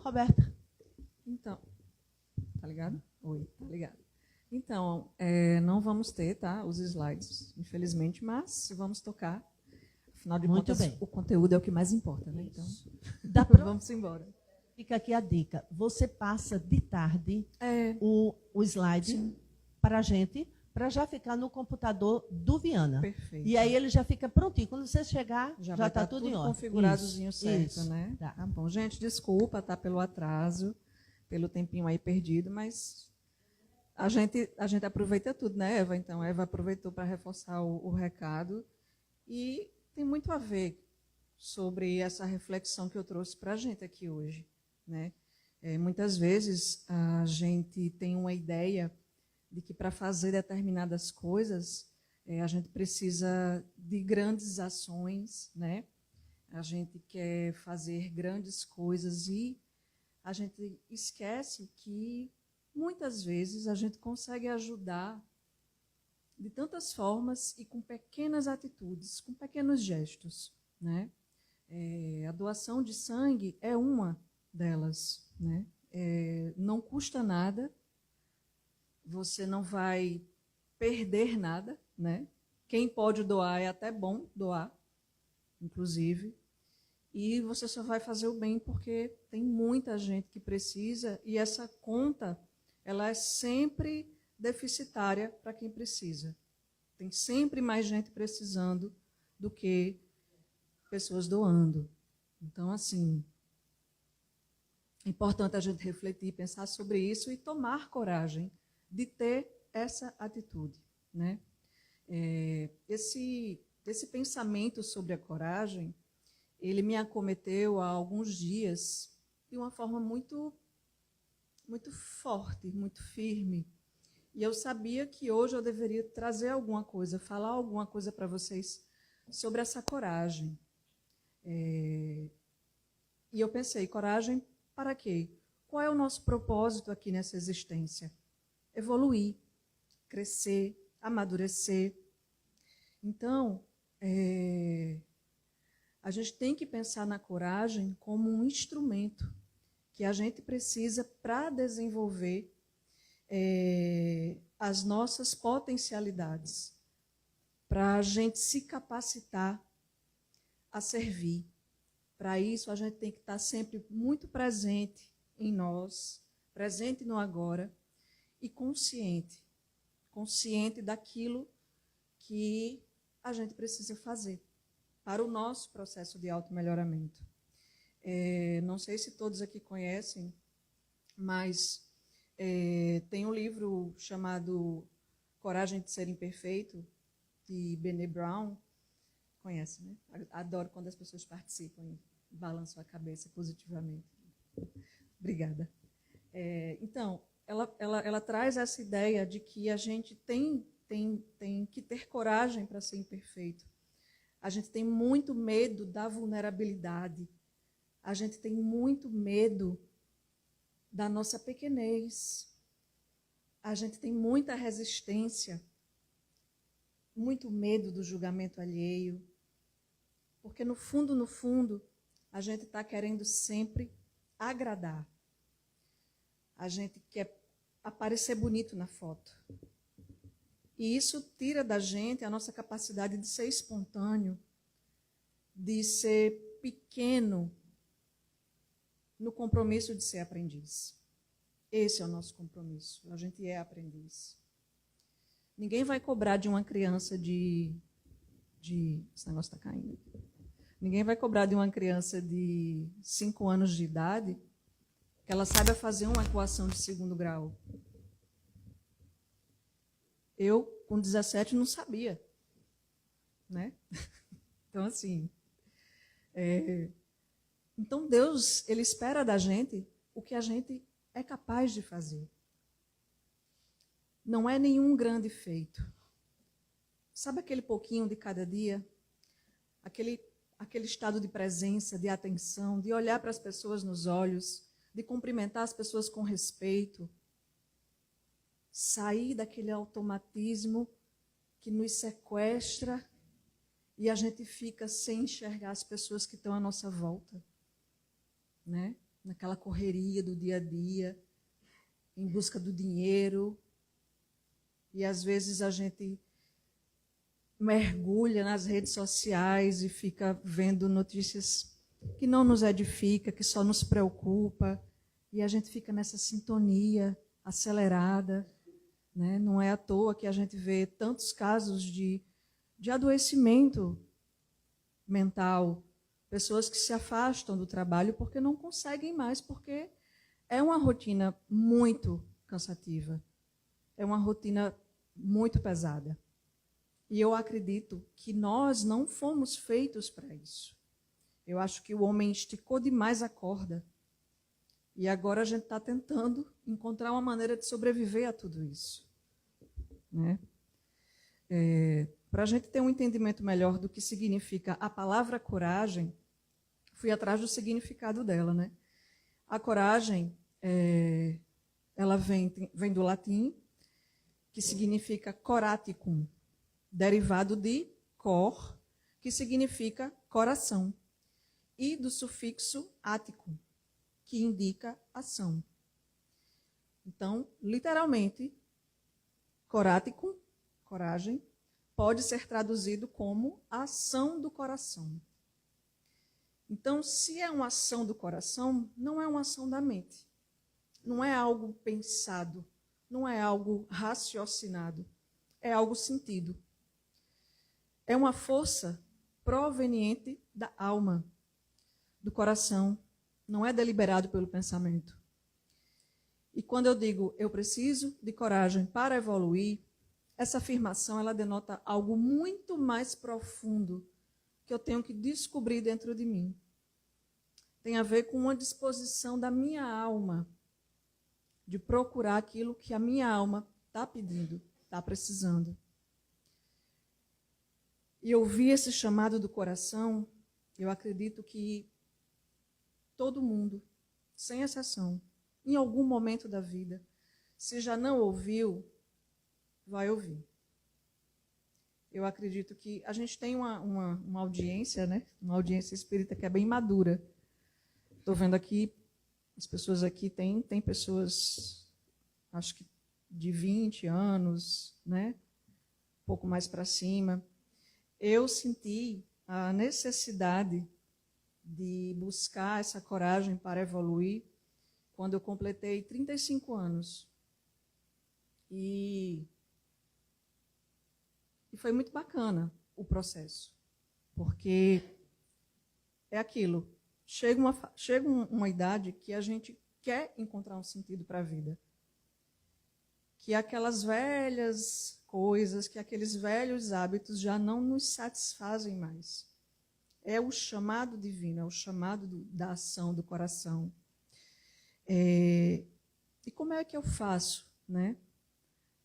Roberta. Então, tá ligado? Oi, tá ligado. Então, não vamos ter, tá, os slides, infelizmente, mas vamos tocar. Afinal de contas, o conteúdo é o que mais importa, né? Então, vamos embora. Fica aqui a dica. Você passa de tarde o slide para a gente, para já ficar no computador do Viana. Perfeito. E aí ele já fica prontinho. Quando você chegar, já está tudo em ordem. Configuradozinho certo, né? Tá bom. Gente, desculpa, tá, pelo atraso, pelo tempinho aí perdido, mas a gente aproveita tudo, né, Eva? Então, Eva aproveitou para reforçar o recado e tem muito a ver sobre essa reflexão que eu trouxe para a gente aqui hoje, né? Muitas vezes a gente tem uma ideia de que para fazer determinadas coisas a gente precisa de grandes ações, né? A gente quer fazer grandes coisas e a gente esquece que muitas vezes a gente consegue ajudar de tantas formas e com pequenas atitudes, com pequenos gestos, né? A doação de sangue é uma delas, né? Não custa nada, você não vai perder nada, né? Quem pode doar é até bom doar, inclusive, e você só vai fazer o bem porque tem muita gente que precisa e essa conta ela é sempre deficitária para quem precisa. Tem sempre mais gente precisando do que pessoas doando. Então, assim, é importante a gente refletir, pensar sobre isso e tomar coragem de ter essa atitude, né? Esse pensamento sobre a coragem, ele me acometeu há alguns dias de uma forma muito forte, muito firme. E eu sabia que hoje eu deveria trazer alguma coisa, falar alguma coisa para vocês sobre essa coragem. E eu pensei, coragem para quê? Qual é o nosso propósito aqui nessa existência? Evoluir, crescer, amadurecer. Então, a gente tem que pensar na coragem como um instrumento que a gente precisa para desenvolver as nossas potencialidades, para a gente se capacitar a servir. Para isso, a gente tem que estar sempre muito presente em nós, presente no agora e consciente daquilo que a gente precisa fazer para o nosso processo de automelhoramento. Não sei se todos aqui conhecem, mas tem um livro chamado Coragem de Ser Imperfeito, de Brené Brown. Conhece, né? Adoro quando as pessoas participam e balançam a cabeça positivamente. Obrigada. Então, ela traz essa ideia de que a gente tem que ter coragem para ser imperfeito. A gente tem muito medo da vulnerabilidade. A gente tem muito medo da nossa pequenez. A gente tem muita resistência, muito medo do julgamento alheio. Porque, no fundo, a gente está querendo sempre agradar. A gente quer aparecer bonito na foto. E isso tira da gente a nossa capacidade de ser espontâneo, de ser pequeno no compromisso de ser aprendiz. Esse é o nosso compromisso. A gente é aprendiz. Ninguém vai cobrar de uma criança esse negócio está caindo. Ninguém vai cobrar de uma criança de 5 anos de idade que ela saiba fazer uma equação de segundo grau. Eu, com 17, não sabia. Né? Então, assim... Então, Deus, Ele espera da gente o que a gente é capaz de fazer. Não é nenhum grande feito. Sabe aquele pouquinho de cada dia? Aquele estado de presença, de atenção, de olhar para as pessoas nos olhos, de cumprimentar as pessoas com respeito. Sair daquele automatismo que nos sequestra e a gente fica sem enxergar as pessoas que estão à nossa volta. Né? naquela correria do dia a dia, em busca do dinheiro. E às vezes a gente mergulha nas redes sociais e fica vendo notícias que não nos edifica, que só nos preocupa, e a gente fica nessa sintonia acelerada, né? Não é à toa que a gente vê tantos casos de adoecimento mental, pessoas que se afastam do trabalho porque não conseguem mais, porque é uma rotina muito cansativa, é uma rotina muito pesada. E eu acredito que nós não fomos feitos para isso. Eu acho que o homem esticou demais a corda. E agora a gente está tentando encontrar uma maneira de sobreviver a tudo isso. Né? Para a gente ter um entendimento melhor do que significa a palavra coragem, fui atrás do significado dela. Né? A coragem, ela vem do latim, que significa coraticum, derivado de cor, que significa coração, e do sufixo ático, que indica ação. Então, literalmente, coraticum, coragem, pode ser traduzido como ação do coração. Então, se é uma ação do coração, não é uma ação da mente. Não é algo pensado, não é algo raciocinado, é algo sentido. É uma força proveniente da alma, do coração, não é deliberado pelo pensamento. E quando eu digo eu preciso de coragem para evoluir, essa afirmação ela denota algo muito mais profundo que eu tenho que descobrir dentro de mim. Tem a ver com uma disposição da minha alma de procurar aquilo que a minha alma está pedindo, está precisando. E ouvir esse chamado do coração, eu acredito que todo mundo, sem exceção, em algum momento da vida, se já não ouviu, vai ouvir. Eu acredito que a gente tem uma audiência, né? Uma audiência espírita que é bem madura. Estou vendo aqui, as pessoas aqui tem pessoas, acho que de 20 anos, né? Um pouco mais para cima. Eu senti a necessidade de buscar essa coragem para evoluir quando eu completei 35 anos. E foi muito bacana o processo, porque é aquilo, chega uma idade que a gente quer encontrar um sentido para a vida. Que aquelas velhas coisas, que aqueles velhos hábitos já não nos satisfazem mais. É o chamado divino, é o chamado da ação do coração. E como é que eu faço, né,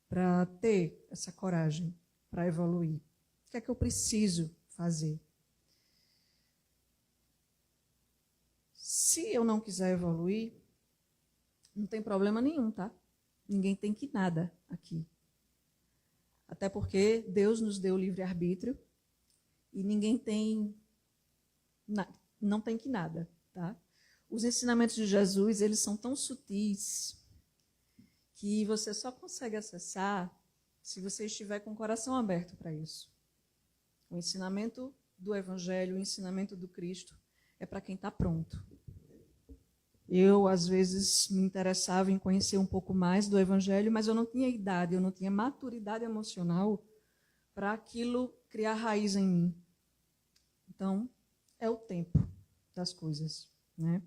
para ter essa coragem, para evoluir? O que é que eu preciso fazer? Se eu não quiser evoluir, não tem problema nenhum, tá? Ninguém tem que nada aqui. Até porque Deus nos deu livre-arbítrio e ninguém tem, não tem que nada, tá? Os ensinamentos de Jesus, eles são tão sutis que você só consegue acessar se você estiver com o coração aberto para isso. O ensinamento do Evangelho, o ensinamento do Cristo, é para quem está pronto. Eu, às vezes, me interessava em conhecer um pouco mais do Evangelho, mas eu não tinha idade, eu não tinha maturidade emocional para aquilo criar raiz em mim. Então, é o tempo das coisas, né?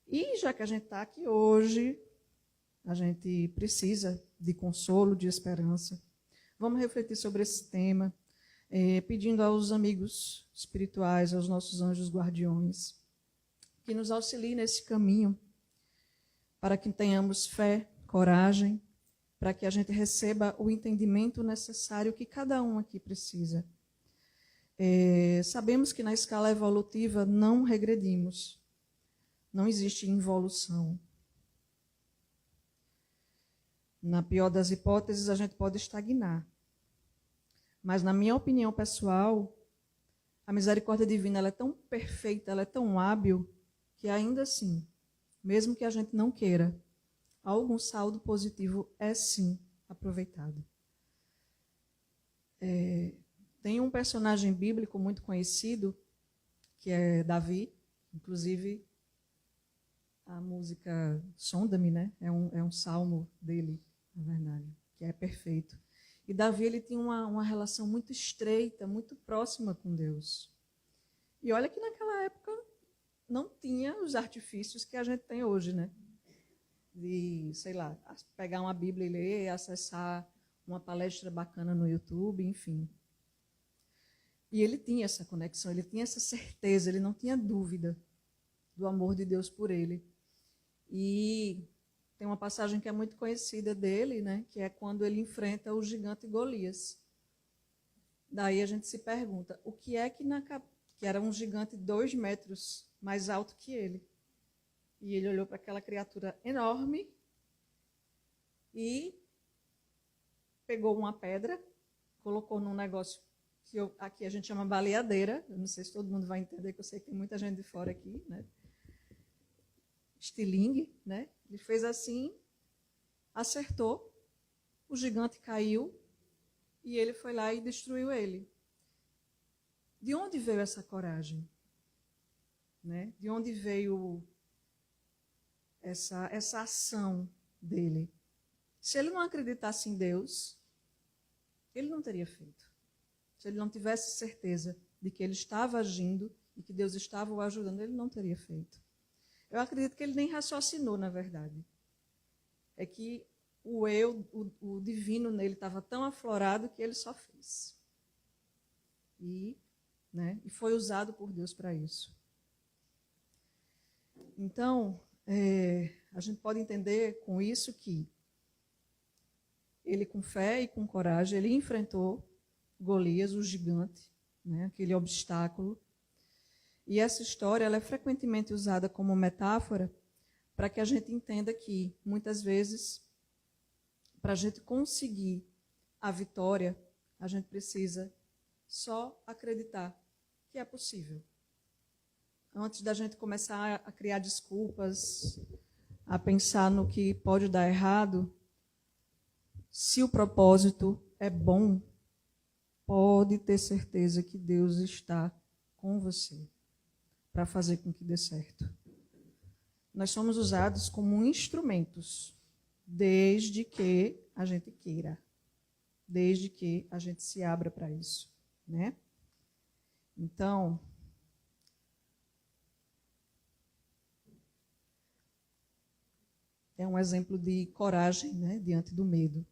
E já que a gente está aqui hoje, a gente precisa de consolo, de esperança. Vamos refletir sobre esse tema, pedindo aos amigos espirituais, aos nossos anjos guardiões, que nos auxilie nesse caminho, para que tenhamos fé, coragem, para que a gente receba o entendimento necessário que cada um aqui precisa. Sabemos que na escala evolutiva não regredimos, não existe involução. Na pior das hipóteses, a gente pode estagnar. Mas, na minha opinião pessoal, a misericórdia divina ela é tão perfeita, ela é tão hábil, que ainda assim mesmo que a gente não queira, algum saldo positivo é sim aproveitado. Tem um personagem bíblico muito conhecido, que é Davi, inclusive a música Sonda-me, né? É um salmo dele, na verdade, que é perfeito. E Davi, ele tinha uma relação muito estreita, muito próxima com Deus. E olha que naquela época não tinha os artifícios que a gente tem hoje, né? De, sei lá, pegar uma Bíblia e ler, acessar uma palestra bacana no YouTube, enfim. E ele tinha essa conexão, ele tinha essa certeza, ele não tinha dúvida do amor de Deus por ele. E tem uma passagem que é muito conhecida dele, né, que é quando ele enfrenta o gigante Golias. Daí a gente se pergunta, o que é que era um gigante 2 metros mais alto que ele? E ele olhou para aquela criatura enorme e pegou uma pedra, colocou num negócio que aqui a gente chama baleadeira. Eu não sei se todo mundo vai entender, que eu sei que tem muita gente de fora aqui, né? Estilingue, né? Ele fez assim, acertou, o gigante caiu e ele foi lá e destruiu ele. De onde veio essa coragem? Né? De onde veio essa ação dele? Se ele não acreditasse em Deus, ele não teria feito. Se ele não tivesse certeza de que ele estava agindo e que Deus estava o ajudando, ele não teria feito. Eu acredito que ele nem raciocinou, na verdade. É que o eu, o divino nele estava tão aflorado que ele só fez. E foi usado por Deus para isso. Então, a gente pode entender com isso que ele, com fé e com coragem, ele enfrentou Golias, o gigante, né, aquele obstáculo. E essa história ela é frequentemente usada como metáfora para que a gente entenda que, muitas vezes, para a gente conseguir a vitória, a gente precisa só acreditar que é possível. Antes da gente começar a criar desculpas, a pensar no que pode dar errado, se o propósito é bom, pode ter certeza que Deus está com você para fazer com que dê certo. Nós somos usados como instrumentos, desde que a gente queira, desde que a gente se abra para isso, né? Então, é um exemplo de coragem, né, diante do medo.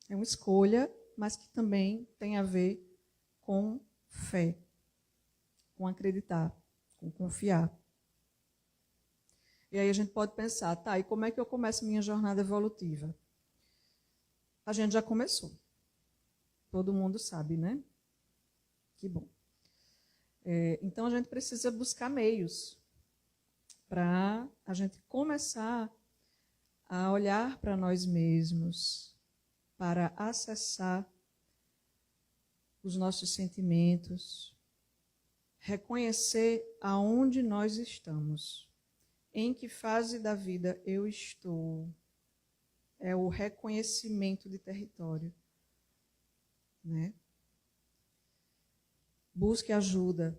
É uma escolha, mas que também tem a ver com fé, com acreditar, com confiar. E aí a gente pode pensar, tá, e como é que eu começo minha jornada evolutiva? A gente já começou. Todo mundo sabe, né? Que bom. Então a gente precisa buscar meios para a gente começar a olhar para nós mesmos, para acessar os nossos sentimentos, reconhecer aonde nós estamos, em que fase da vida eu estou. É o reconhecimento de território, né? Busque ajuda.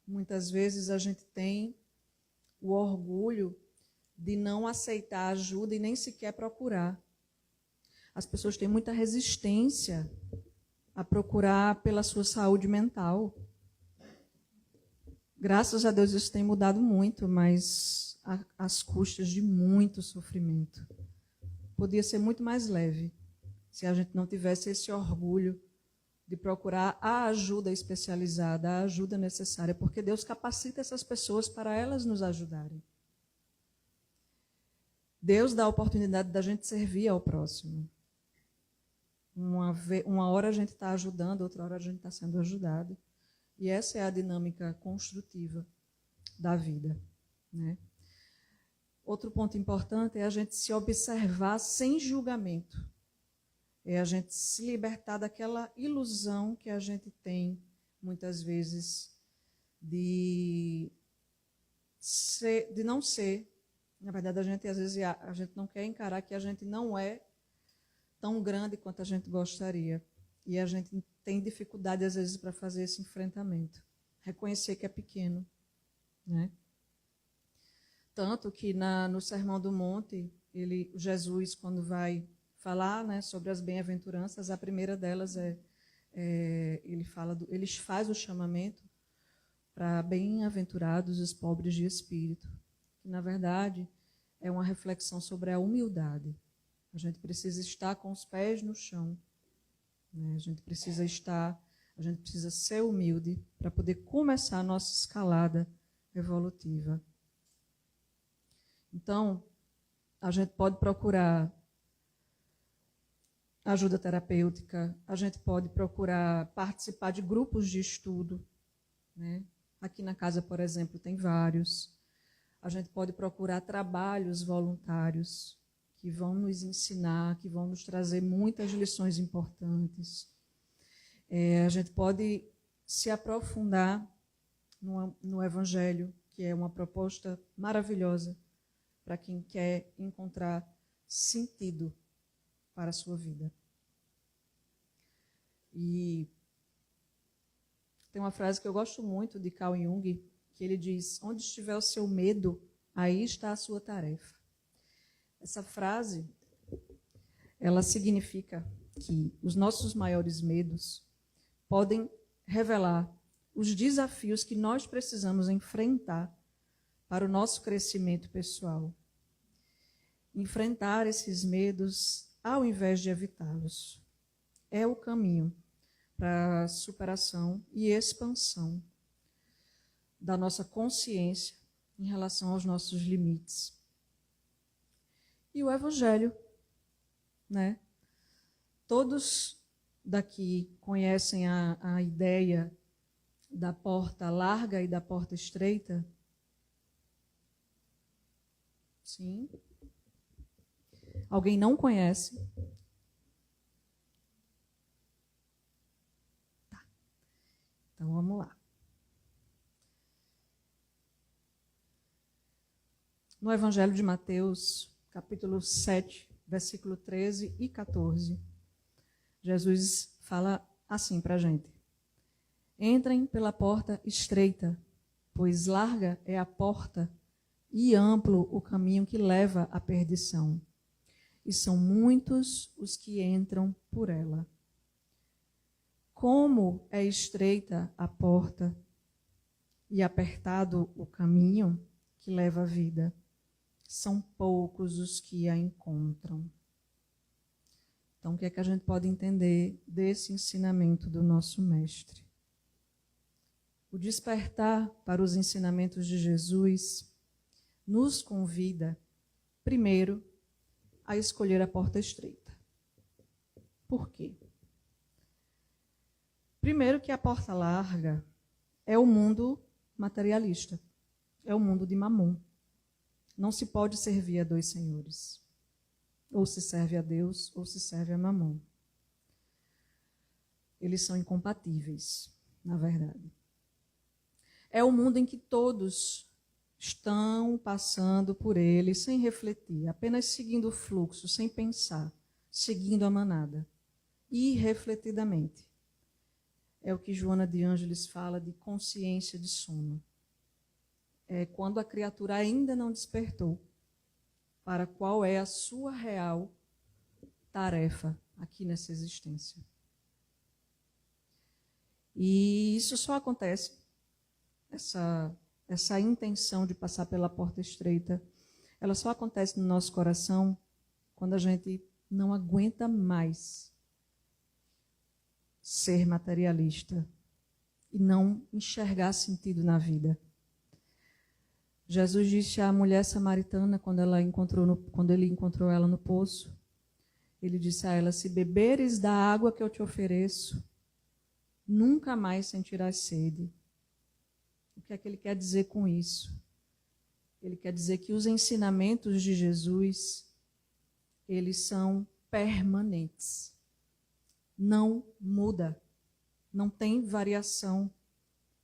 Muitas vezes a gente tem o orgulho de não aceitar ajuda e nem sequer procurar. As pessoas têm muita resistência a procurar pela sua saúde mental. Graças a Deus isso tem mudado muito, mas às custas de muito sofrimento. Podia ser muito mais leve se a gente não tivesse esse orgulho de procurar a ajuda especializada, a ajuda necessária, porque Deus capacita essas pessoas para elas nos ajudarem. Deus dá a oportunidade da gente servir ao próximo. Uma hora a gente está ajudando, outra hora a gente está sendo ajudado. E essa é a dinâmica construtiva da vida, né? Outro ponto importante é a gente se observar sem julgamento. É a gente se libertar daquela ilusão que a gente tem, muitas vezes, de não ser Na verdade, às vezes, a gente não quer encarar que a gente não é tão grande quanto a gente gostaria. E a gente tem dificuldade, às vezes, para fazer esse enfrentamento. Reconhecer que é pequeno, né? Tanto que no Sermão do Monte, Jesus, quando vai falar, né, sobre as bem-aventuranças, a primeira delas ele faz o chamamento para bem-aventurados os pobres de espírito, que na verdade é uma reflexão sobre a humildade. A gente precisa estar com os pés no chão, né? A gente precisa ser humilde para poder começar a nossa escalada evolutiva. Então, a gente pode procurar ajuda terapêutica, a gente pode procurar participar de grupos de estudo, né? Aqui na casa, por exemplo, tem vários. A gente pode procurar trabalhos voluntários que vão nos ensinar, que vão nos trazer muitas lições importantes. A gente pode se aprofundar no Evangelho, que é uma proposta maravilhosa para quem quer encontrar sentido para a sua vida. E tem uma frase que eu gosto muito de Carl Jung, que ele diz: onde estiver o seu medo, aí está a sua tarefa. Essa frase, ela significa que os nossos maiores medos podem revelar os desafios que nós precisamos enfrentar para o nosso crescimento pessoal. Enfrentar esses medos ao invés de evitá-los é o caminho para a superação e expansão da nossa consciência em relação aos nossos limites. E o Evangelho, né? Todos daqui conhecem a ideia da porta larga e da porta estreita? Sim. Alguém não conhece? Tá. Então vamos lá. No Evangelho de Mateus, capítulo 7, versículo 13 e 14, Jesus fala assim para a gente: entrem pela porta estreita, pois larga é a porta e amplo o caminho que leva à perdição, e são muitos os que entram por ela. Como é estreita a porta e apertado o caminho que leva à vida, são poucos os que a encontram. Então, o que é que a gente pode entender desse ensinamento do nosso mestre? O despertar para os ensinamentos de Jesus nos convida, primeiro, a escolher a porta estreita. Por quê? Primeiro que a porta larga é o mundo materialista, é o mundo de Mamon. Não se pode servir a dois senhores. Ou se serve a Deus, ou se serve a Mamon. Eles são incompatíveis, na verdade. É o mundo em que todos estão passando por ele sem refletir, apenas seguindo o fluxo, sem pensar, seguindo a manada, irrefletidamente. É o que Joana de Ângeles fala de consciência de sono. É quando a criatura ainda não despertou para qual é a sua real tarefa aqui nessa existência. E isso só acontece, essa intenção de passar pela porta estreita, ela só acontece no nosso coração quando a gente não aguenta mais ser materialista e não enxergar sentido na vida. Jesus disse à mulher samaritana, quando ele encontrou ela no poço, ele disse a ela: se beberes da água que eu te ofereço, nunca mais sentirás sede. O que é que ele quer dizer com isso? Ele quer dizer que os ensinamentos de Jesus, eles são permanentes. Não muda, não tem variação.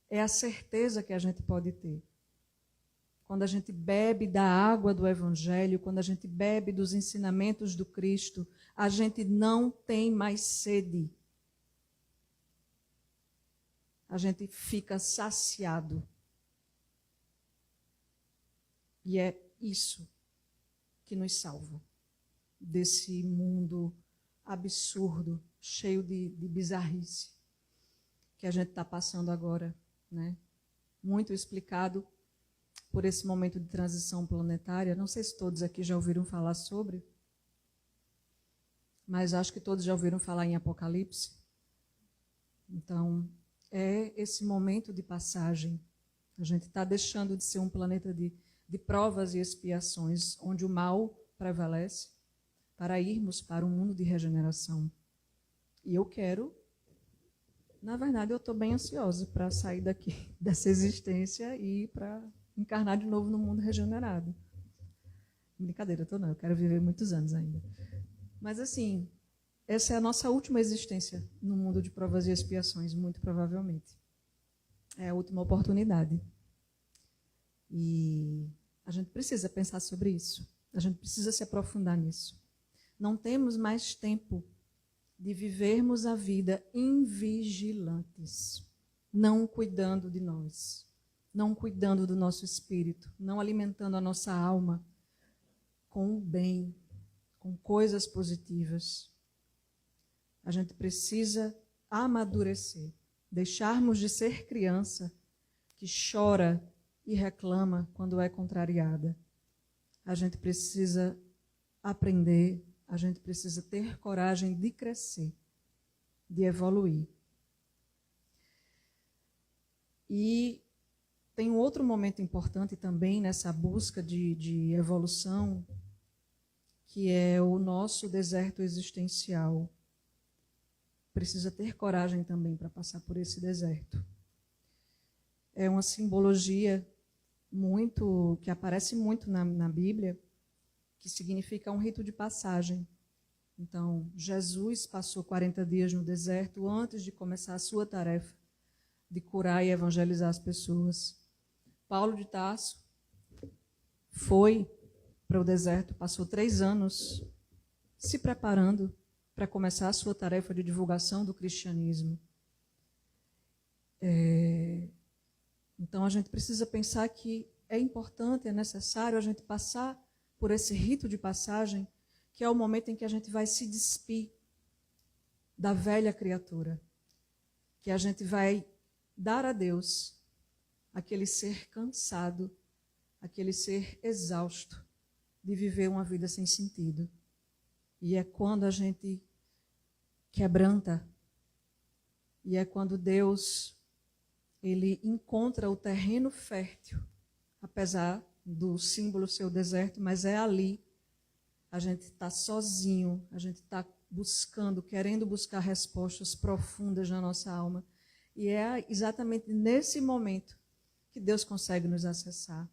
É a certeza que a gente pode ter. quando a gente bebe da água do Evangelho, quando a gente bebe dos ensinamentos do Cristo, a gente não tem mais sede. A gente fica saciado. E é isso que nos salva desse mundo absurdo, cheio de bizarrice que a gente está passando agora, né? Muito explicado por esse momento de transição planetária. Não sei se todos aqui já ouviram falar sobre, mas acho que todos já ouviram falar em Apocalipse. Então, é esse momento de passagem. A gente está deixando de ser um planeta de provas e expiações, onde o mal prevalece, para irmos para um mundo de regeneração. E eu quero, na verdade, eu estou bem ansiosa para sair daqui, dessa existência e para encarnar de novo no mundo regenerado. Brincadeira, eu quero viver muitos anos ainda. Mas assim, essa é a nossa última existência no mundo de provas e expiações, muito provavelmente. É a última oportunidade. E a gente precisa pensar sobre isso. A gente precisa se aprofundar nisso. Não temos mais tempo de vivermos a vida invigilantes, não cuidando de nós, não cuidando do nosso espírito, não alimentando a nossa alma com o bem, com coisas positivas. A gente precisa amadurecer, deixarmos de ser criança que chora e reclama quando é contrariada. A gente precisa aprender, a gente precisa ter coragem de crescer, de evoluir. E tem um outro momento importante também nessa busca de evolução, que é o nosso deserto existencial. Precisa ter coragem também para passar por esse deserto. É uma simbologia que aparece muito na Bíblia, que significa um rito de passagem. Então, Jesus passou 40 dias no deserto antes de começar a sua tarefa de curar e evangelizar as pessoas. Paulo de Tarso foi para o deserto, passou 3 anos se preparando para começar a sua tarefa de divulgação do cristianismo. Então, a gente precisa pensar que é importante, é necessário a gente passar por esse rito de passagem, que é o momento em que a gente vai se despir da velha criatura, que a gente vai dar a Deus aquele ser cansado, aquele ser exausto de viver uma vida sem sentido. E é quando a gente quebranta, e é quando Deus ele encontra o terreno fértil, apesar do símbolo ser o deserto, mas é ali. A gente está sozinho, a gente está buscando, querendo buscar respostas profundas na nossa alma. E é exatamente nesse momento que Deus consegue nos acessar,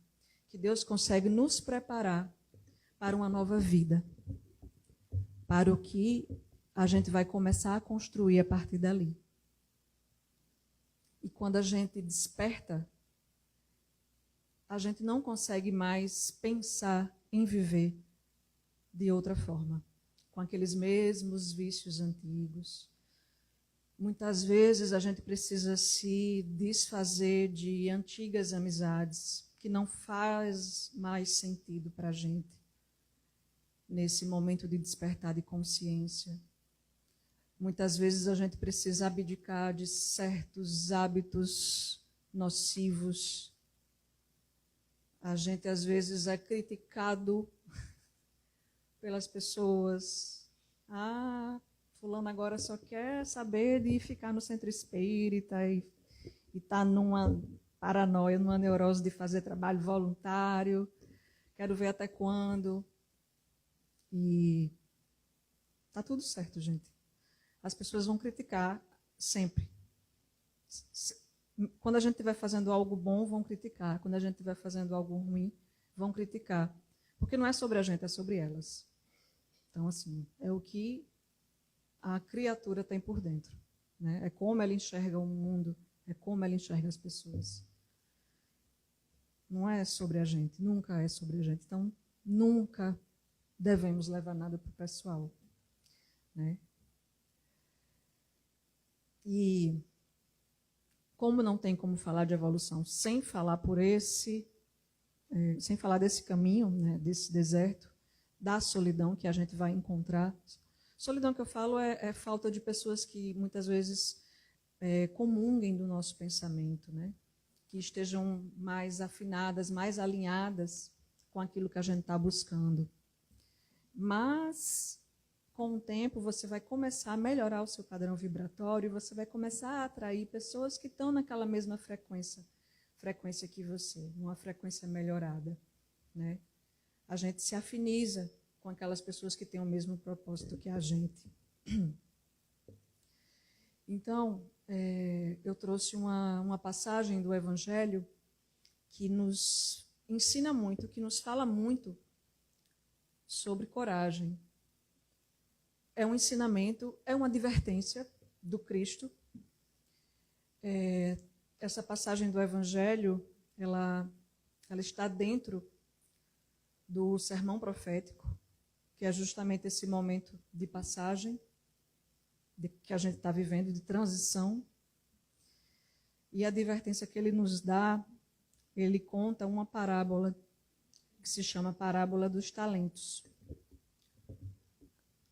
que Deus consegue nos preparar para uma nova vida, para o que a gente vai começar a construir a partir dali. E quando a gente desperta, a gente não consegue mais pensar em viver de outra forma, com aqueles mesmos vícios antigos. Muitas vezes a gente precisa se desfazer de antigas amizades que não faz mais sentido para a gente nesse momento de despertar de consciência. Muitas vezes a gente precisa abdicar de certos hábitos nocivos. A gente às vezes é criticado pelas pessoas. Fulano agora só quer saber de ficar no centro espírita e está numa paranoia, numa neurose de fazer trabalho voluntário. Quero ver até quando. E está tudo certo, gente. As pessoas vão criticar sempre. Quando a gente estiver fazendo algo bom, vão criticar. Quando a gente estiver fazendo algo ruim, vão criticar. Porque não é sobre a gente, é sobre elas. Então, assim, é o que a criatura tem por dentro. Né? É como ela enxerga o mundo, é como ela enxerga as pessoas. Não é sobre a gente, nunca é sobre a gente. Então, nunca devemos levar nada para o pessoal, né? E como não tem como falar de evolução sem falar sem falar desse caminho, né, desse deserto, da solidão que a gente vai encontrar. Solidão que eu falo é falta de pessoas que muitas vezes comunguem do nosso pensamento, né? Que estejam mais afinadas, mais alinhadas com aquilo que a gente está buscando. Mas, com o tempo, você vai começar a melhorar o seu padrão vibratório e você vai começar a atrair pessoas que estão naquela mesma frequência que você, numa frequência melhorada, né? A gente se afiniza com aquelas pessoas que têm o mesmo propósito que a gente. Então, eu trouxe uma passagem do Evangelho que nos ensina muito, que nos fala muito sobre coragem. É um ensinamento, é uma advertência do Cristo. Essa passagem do Evangelho, ela está dentro do sermão profético, que é justamente esse momento de passagem que a gente está vivendo, de transição. E a advertência que ele nos dá, ele conta uma parábola que se chama Parábola dos Talentos.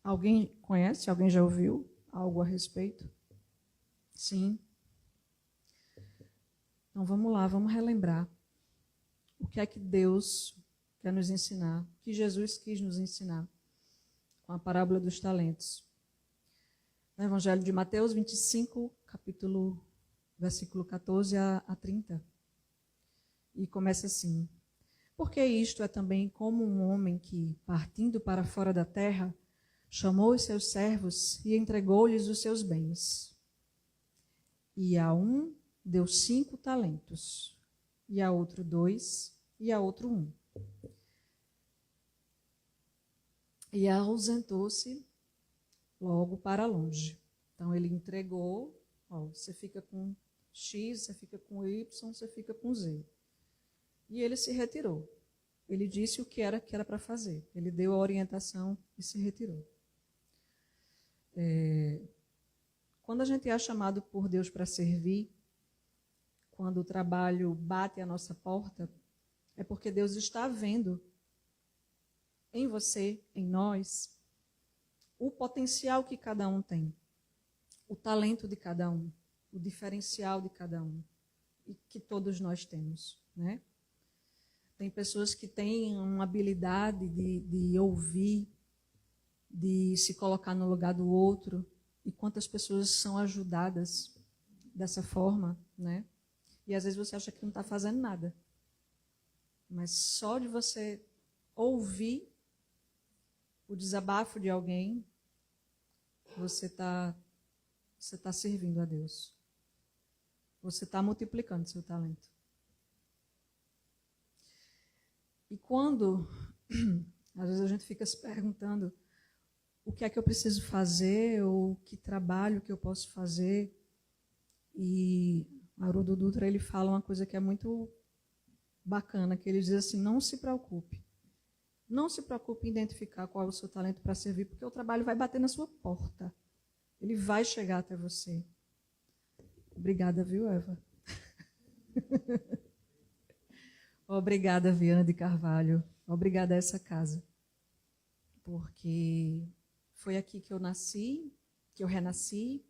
Alguém conhece? Alguém já ouviu algo a respeito? Sim. Então vamos lá, vamos relembrar. O que é que Deus quer nos ensinar? O que Jesus quis nos ensinar com a parábola dos talentos? No Evangelho de Mateus 25, versículo 14 a 30. E começa assim: porque isto é também como um homem que, partindo para fora da terra, chamou os seus servos e entregou-lhes os seus bens. E a um deu 5 talentos, e a outro 2, e a outro 1. E ausentou-se logo para longe. Então ele entregou, você fica com X, você fica com Y, você fica com Z. E ele se retirou. Ele disse o que era para fazer. Ele deu a orientação e se retirou. Quando a gente é chamado por Deus para servir, quando o trabalho bate à nossa porta, é porque Deus está vendo em você, em nós, o potencial que cada um tem, o talento de cada um, o diferencial de cada um, e que todos nós temos, né? Tem pessoas que têm uma habilidade de ouvir, de se colocar no lugar do outro, e quantas pessoas são ajudadas dessa forma, né? E às vezes você acha que não está fazendo nada. Mas só de você ouvir o desabafo de alguém, você tá servindo a Deus. Você está multiplicando seu talento. E quando, às vezes a gente fica se perguntando o que é que eu preciso fazer, ou que trabalho que eu posso fazer, e Haroldo Dutra, ele fala uma coisa que é muito bacana, que ele diz assim: não se preocupe. Não se preocupe em identificar qual é o seu talento para servir, porque o trabalho vai bater na sua porta. Ele vai chegar até você. Obrigada, viu, Eva? Obrigada, Viana de Carvalho. Obrigada a essa casa. Porque foi aqui que eu nasci, que eu renasci,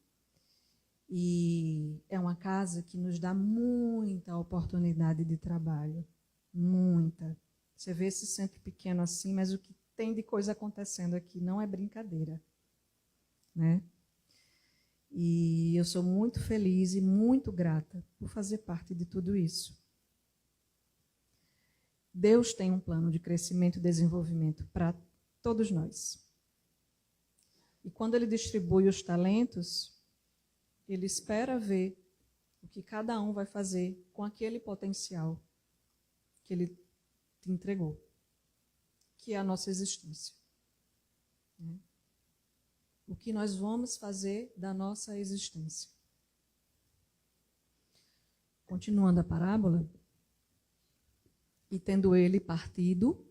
e é uma casa que nos dá muita oportunidade de trabalho. Muita. Você vê esse centro pequeno assim, mas o que tem de coisa acontecendo aqui não é brincadeira, né? E eu sou muito feliz e muito grata por fazer parte de tudo isso. Deus tem um plano de crescimento e desenvolvimento para todos nós. E quando Ele distribui os talentos, Ele espera ver o que cada um vai fazer com aquele potencial que Ele te entregou, que é a nossa existência. O que nós vamos fazer da nossa existência. Continuando a parábola, E tendo ele partido,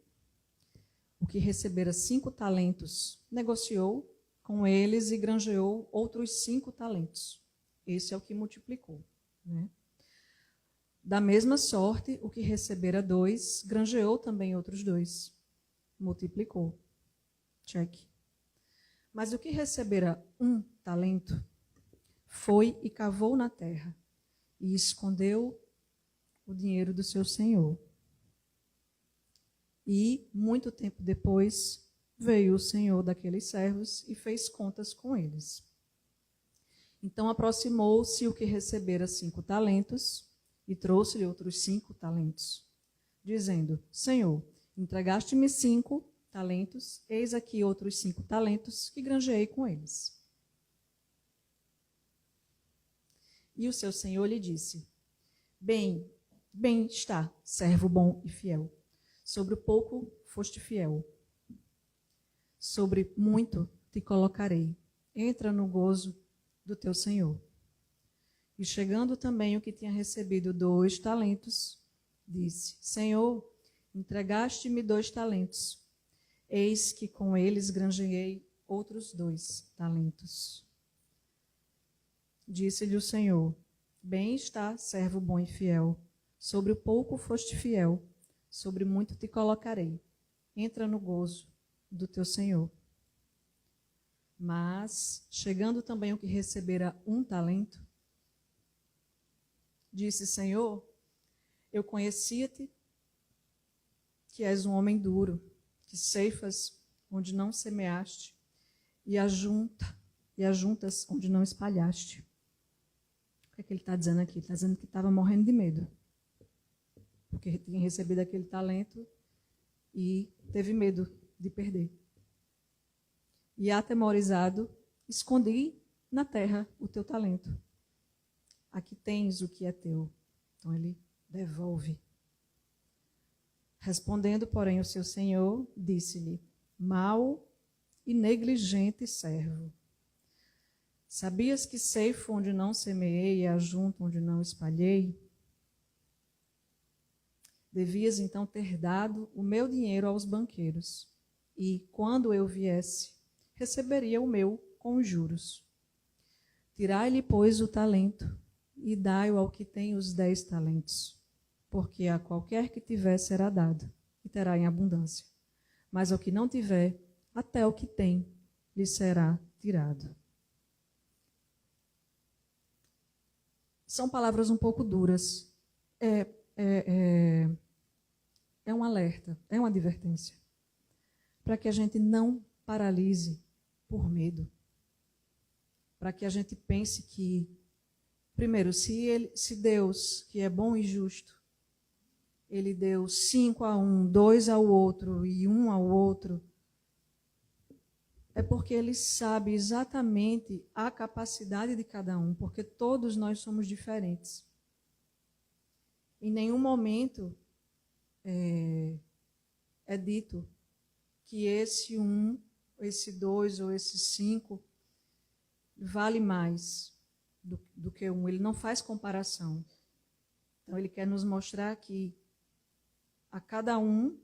o que recebera 5 talentos, negociou com eles e granjeou outros 5 talentos. Esse é o que multiplicou, né? Da mesma sorte, o que recebera 2, granjeou também outros 2. Multiplicou. Check. Mas o que recebera 1 talento, foi e cavou na terra, e escondeu o dinheiro do seu senhor. E, muito tempo depois, veio o senhor daqueles servos e fez contas com eles. Então aproximou-se o que recebera 5 talentos, e trouxe-lhe outros 5 talentos, dizendo: Senhor, entregaste-me 5 talentos, eis aqui outros 5 talentos que granjeei com eles. E o seu senhor lhe disse: Bem está, servo bom e fiel. Sobre o pouco foste fiel, sobre muito te colocarei. Entra no gozo do teu senhor. E chegando também o que tinha recebido 2 talentos, disse: Senhor, entregaste-me 2 talentos. Eis que com eles granjeei outros 2 talentos. Disse-lhe o Senhor: Bem está, servo bom e fiel. Sobre o pouco foste fiel, sobre muito te colocarei. Entra no gozo do teu Senhor. Mas, chegando também o que recebera 1 talento, disse: Senhor, eu conhecia-te, que és um homem duro, que ceifas onde não semeaste, e ajuntas onde não espalhaste. O que é que ele está dizendo aqui? Ele está dizendo que estava morrendo de medo, porque tinha recebido aquele talento e teve medo de perder. E atemorizado, escondi na terra o teu talento. Aqui tens o que é teu. Então ele devolve. Respondendo, porém, o seu senhor, disse-lhe: Mau e negligente servo. Sabias que ceifo onde não semeei e ajunto onde não espalhei? Devias então ter dado o meu dinheiro aos banqueiros, e, quando eu viesse, receberia o meu com juros. Tirai-lhe, pois, o talento, e dai-o ao que tem os 10 talentos, porque a qualquer que tiver será dado, e terá em abundância. Mas ao que não tiver, até o que tem lhe será tirado. São palavras um pouco duras. É um alerta, é uma advertência, para que a gente não paralise por medo, para que a gente pense que, primeiro, se Deus, que é bom e justo, Ele deu 5 a um, 2 ao outro e 1 ao outro, é porque Ele sabe exatamente a capacidade de cada um, porque todos nós somos diferentes. Em nenhum momento é dito que esse 1, esse 2 ou esse 5 vale mais do que 1. Ele não faz comparação. Então, Ele quer nos mostrar que a cada um,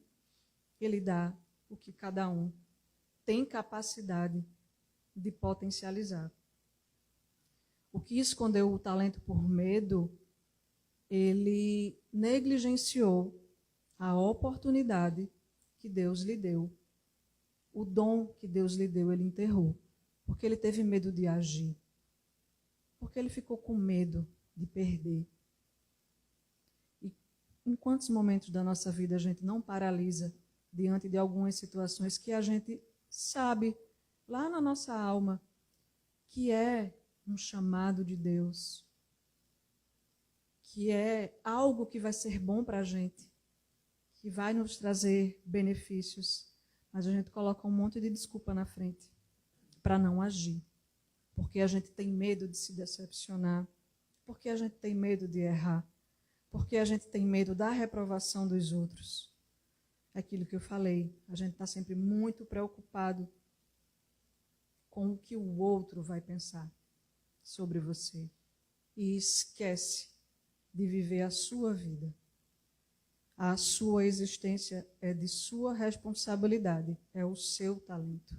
Ele dá o que cada um tem capacidade de potencializar. O que escondeu o talento por medo, ele negligenciou a oportunidade que Deus lhe deu. O dom que Deus lhe deu, ele enterrou. Porque ele teve medo de agir. Porque ele ficou com medo de perder. E em quantos momentos da nossa vida a gente não paralisa diante de algumas situações que a gente sabe, lá na nossa alma, que é um chamado de Deus, que é algo que vai ser bom para a gente, que vai nos trazer benefícios, mas a gente coloca um monte de desculpa na frente para não agir, porque a gente tem medo de se decepcionar, porque a gente tem medo de errar, porque a gente tem medo da reprovação dos outros. Aquilo que eu falei, a gente está sempre muito preocupado com o que o outro vai pensar sobre você e esquece de viver a sua vida. A sua existência é de sua responsabilidade, é o seu talento.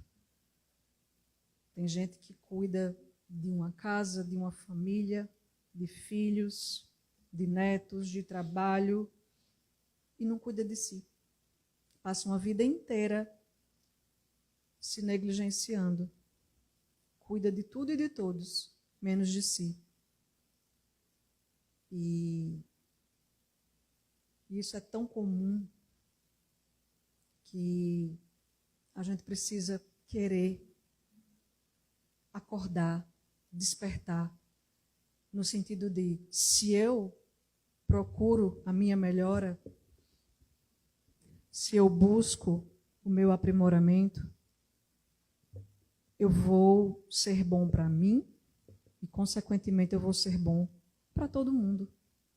Tem gente que cuida de uma casa, de uma família, de filhos, de netos, de trabalho, e não cuida de si. Passa uma vida inteira se negligenciando. Cuida de tudo e de todos, menos de si. E isso é tão comum que a gente precisa querer acordar, despertar, no sentido de, se eu procuro a minha melhora, se eu busco o meu aprimoramento, eu vou ser bom para mim e, consequentemente, eu vou ser bom para todo mundo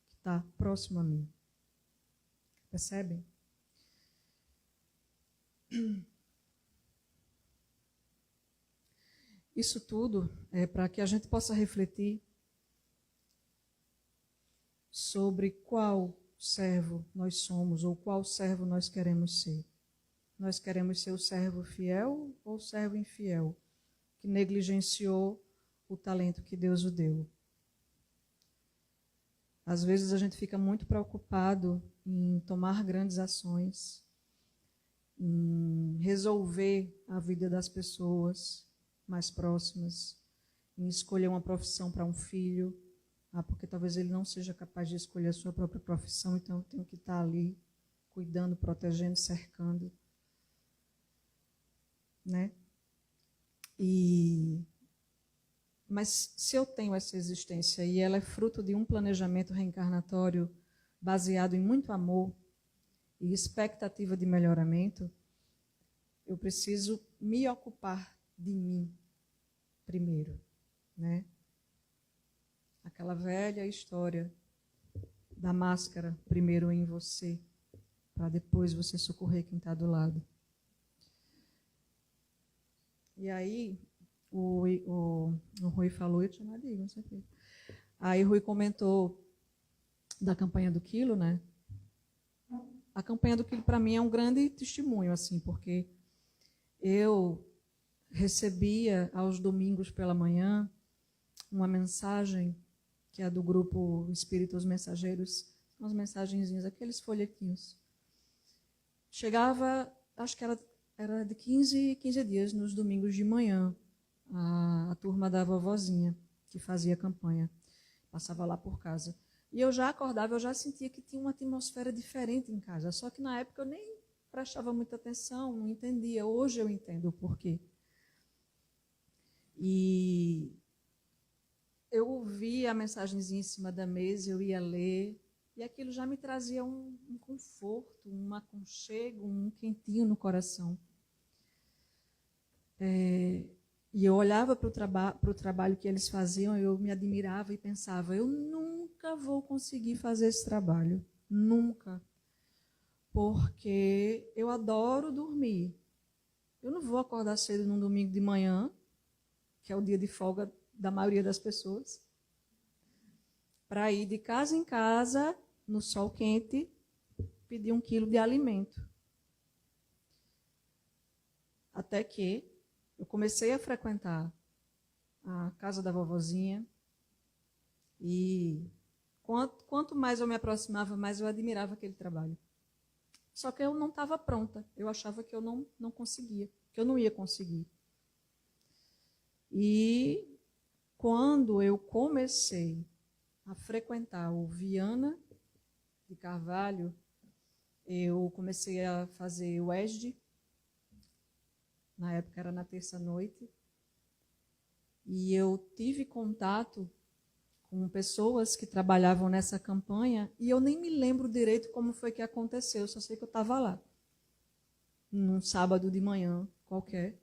que está próximo a mim. Percebem? Isso tudo é para que a gente possa refletir sobre qual servo nós somos ou qual servo nós queremos ser. Nós queremos ser o servo fiel ou o servo infiel, que negligenciou o talento que Deus o deu. Às vezes a gente fica muito preocupado em tomar grandes ações, em resolver a vida das pessoas mais próximas, em escolher uma profissão para um filho, porque talvez ele não seja capaz de escolher a sua própria profissão, então eu tenho que estar ali cuidando, protegendo, cercando, né? Mas se eu tenho essa existência e ela é fruto de um planejamento reencarnatório baseado em muito amor e expectativa de melhoramento, eu preciso me ocupar de mim primeiro, né? Aquela velha história da máscara, primeiro em você, para depois você socorrer quem está do lado. E aí, o Rui falou, eu tinha nada não sei o quê. Aí o Rui comentou da campanha do quilo, né? A campanha do quilo, para mim, é um grande testemunho, assim, porque eu recebia aos domingos pela manhã uma mensagem que é do grupo Espíritos Mensageiros, umas mensagenzinhas, aqueles folhetinhos. Chegava, acho que era de 15 dias, nos domingos de manhã, a turma da vovozinha, que fazia campanha, passava lá por casa. E eu já acordava, eu já sentia que tinha uma atmosfera diferente em casa, só que na época eu nem prestava muita atenção, não entendia. Hoje eu entendo o porquê. E eu ouvia a mensagenzinha em cima da mesa, eu ia ler, e aquilo já me trazia um conforto, um aconchego, um quentinho no coração. E eu olhava para o trabalho que eles faziam, eu me admirava e pensava, eu nunca vou conseguir fazer esse trabalho, nunca, porque eu adoro dormir. Eu não vou acordar cedo num domingo de manhã, que é o dia de folga da maioria das pessoas, para ir de casa em casa, no sol quente, pedir 1 quilo de alimento. Até que eu comecei a frequentar a casa da vovozinha e quanto mais eu me aproximava, mais eu admirava aquele trabalho. Só que eu não estava pronta, eu achava que eu não conseguia, que eu não ia conseguir. E quando eu comecei a frequentar o Viana de Carvalho, eu comecei a fazer o ESD, na época era na terça-noite, e eu tive contato com pessoas que trabalhavam nessa campanha, e eu nem me lembro direito como foi que aconteceu, só sei que eu estava lá, num sábado de manhã qualquer.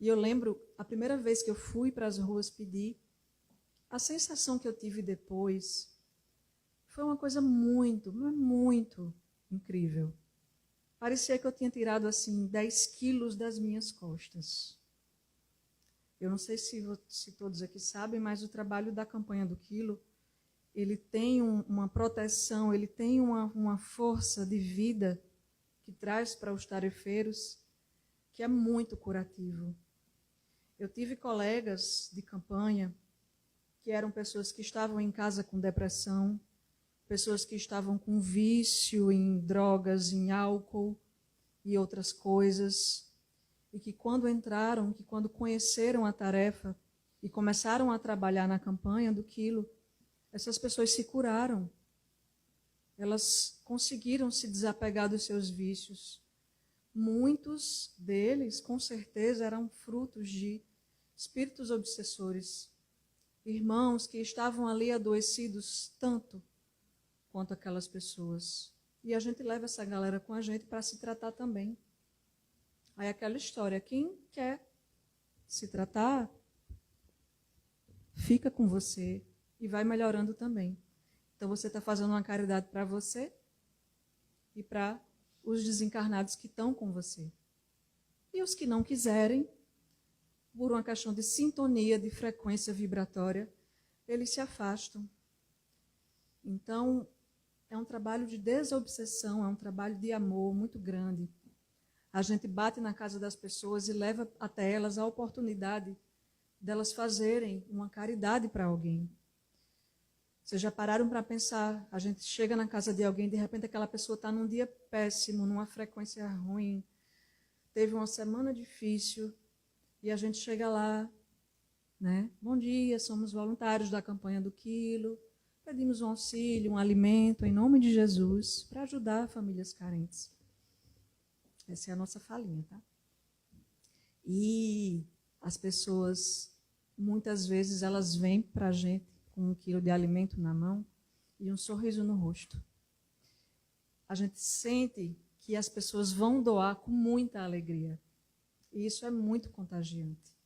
E eu lembro, a primeira vez que eu fui para as ruas pedir, a sensação que eu tive depois foi uma coisa muito, muito incrível. Parecia que eu tinha tirado assim 10 quilos das minhas costas. Eu não sei se todos aqui sabem, mas o trabalho da campanha do quilo, ele tem uma proteção, ele tem uma força de vida que traz para os tarefeiros, que é muito curativo. Eu tive colegas de campanha que eram pessoas que estavam em casa com depressão, pessoas que estavam com vício em drogas, em álcool e outras coisas, e que quando conheceram a tarefa e começaram a trabalhar na campanha do Quilo, essas pessoas se curaram. Elas conseguiram se desapegar dos seus vícios. Muitos deles, com certeza, eram frutos de espíritos obsessores. Irmãos que estavam ali adoecidos tanto quanto aquelas pessoas. E a gente leva essa galera com a gente para se tratar também. Aí aquela história, quem quer se tratar, fica com você e vai melhorando também. Então você está fazendo uma caridade para você e para os desencarnados que estão com você. E os que não quiserem, por uma questão de sintonia, de frequência vibratória, eles se afastam. Então, é um trabalho de desobsessão, é um trabalho de amor muito grande. A gente bate na casa das pessoas e leva até elas a oportunidade delas fazerem uma caridade para alguém. Vocês já pararam para pensar, a gente chega na casa de alguém, de repente aquela pessoa está num dia péssimo, numa frequência ruim, teve uma semana difícil, e a gente chega lá, né? Bom dia, somos voluntários da campanha do Quilo, pedimos um auxílio, um alimento, em nome de Jesus, para ajudar famílias carentes. Essa é a nossa falinha, tá? E as pessoas, muitas vezes, elas vêm para a gente com 1 quilo de alimento na mão e um sorriso no rosto. A gente sente que as pessoas vão doar com muita alegria. E isso é muito contagiante.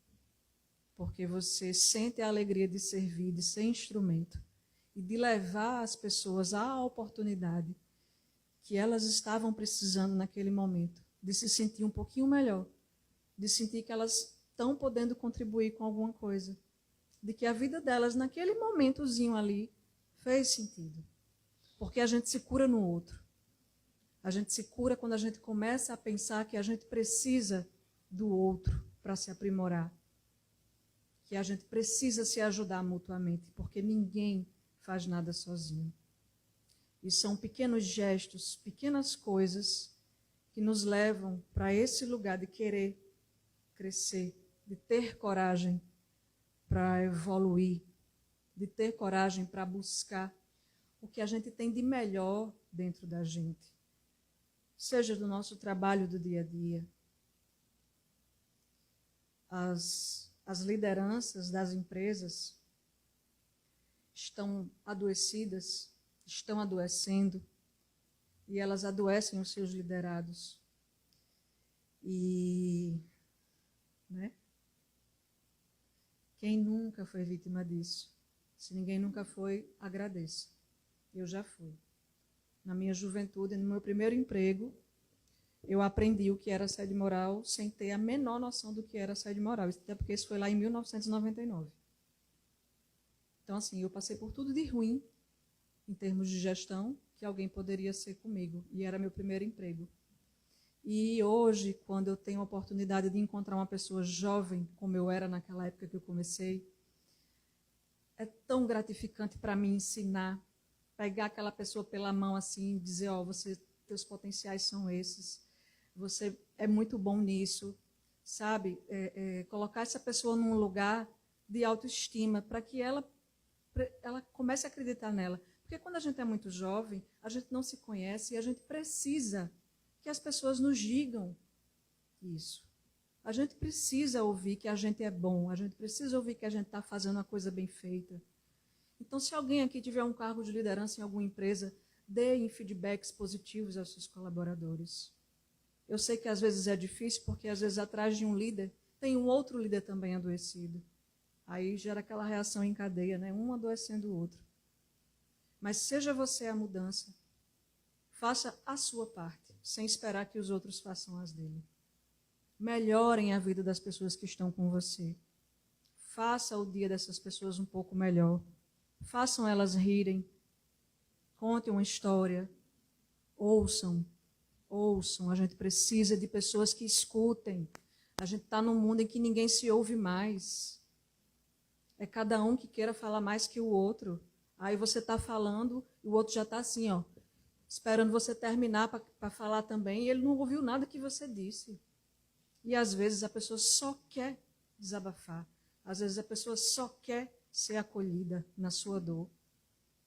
Porque você sente a alegria de servir, de ser instrumento e de levar as pessoas à oportunidade que elas estavam precisando naquele momento, de se sentir um pouquinho melhor, de sentir que elas estão podendo contribuir com alguma coisa, de que a vida delas naquele momentozinho ali fez sentido. Porque a gente se cura no outro. A gente se cura quando a gente começa a pensar que a gente precisa do outro para se aprimorar. Que a gente precisa se ajudar mutuamente, porque ninguém faz nada sozinho. E são pequenos gestos, pequenas coisas que nos levam para esse lugar de querer crescer, de ter coragem para evoluir, de ter coragem para buscar o que a gente tem de melhor dentro da gente, seja do nosso trabalho do dia a dia. As lideranças das empresas estão adoecidas, estão adoecendo, e elas adoecem os seus liderados. E, né? Quem nunca foi vítima disso? Se ninguém nunca foi, agradeça. Eu já fui. Na minha juventude, no meu primeiro emprego, eu aprendi o que era assédio moral sem ter a menor noção do que era assédio moral. Até porque isso foi lá em 1999. Então, assim, eu passei por tudo de ruim, em termos de gestão, que alguém poderia ser comigo. E era meu primeiro emprego. E hoje, quando eu tenho a oportunidade de encontrar uma pessoa jovem, como eu era naquela época que eu comecei, é tão gratificante para mim ensinar, pegar aquela pessoa pela mão assim e dizer, ó, teus potenciais são esses, você é muito bom nisso, sabe? Colocar essa pessoa num lugar de autoestima para que ela comece a acreditar nela. Porque quando a gente é muito jovem, a gente não se conhece e a gente precisa que as pessoas nos digam isso. A gente precisa ouvir que a gente é bom, a gente precisa ouvir que a gente está fazendo uma coisa bem feita. Então, se alguém aqui tiver um cargo de liderança em alguma empresa, deem feedbacks positivos aos seus colaboradores. Eu sei que às vezes é difícil, porque às vezes atrás de um líder tem um outro líder também adoecido. Aí gera aquela reação em cadeia, né? Um adoecendo o outro. Mas seja você a mudança, faça a sua parte, sem esperar que os outros façam as dele. Melhorem a vida das pessoas que estão com você. Faça o dia dessas pessoas um pouco melhor. façam elas rirem, contem uma história, ouçam. A gente precisa de pessoas que escutem. A gente está num mundo em que ninguém se ouve mais. É cada um que queira falar mais que o outro. Aí você está falando e o outro já está assim, ó, esperando você terminar para falar também, e ele não ouviu nada que você disse. E às vezes a pessoa só quer desabafar. Às vezes a pessoa só quer ser acolhida na sua dor.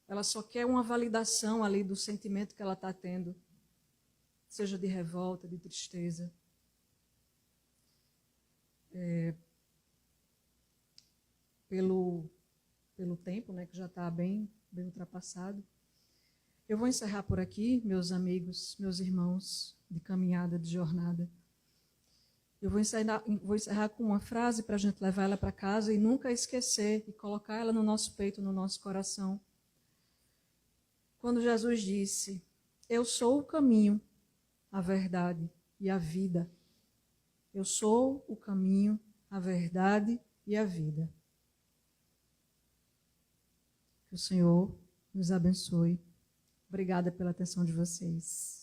Ela só quer uma validação ali do sentimento que ela está tendo, seja de revolta, de tristeza. Pelo tempo, né, que já está bem ultrapassado, eu vou encerrar por aqui, meus amigos, meus irmãos de caminhada, de jornada. Eu vou encerrar com uma frase para a gente levar ela para casa e nunca esquecer e colocar ela no nosso peito, no nosso coração. Quando Jesus disse, eu sou o caminho, a verdade e a vida. Eu sou o caminho, a verdade e a vida. Que o Senhor nos abençoe. Obrigada pela atenção de vocês.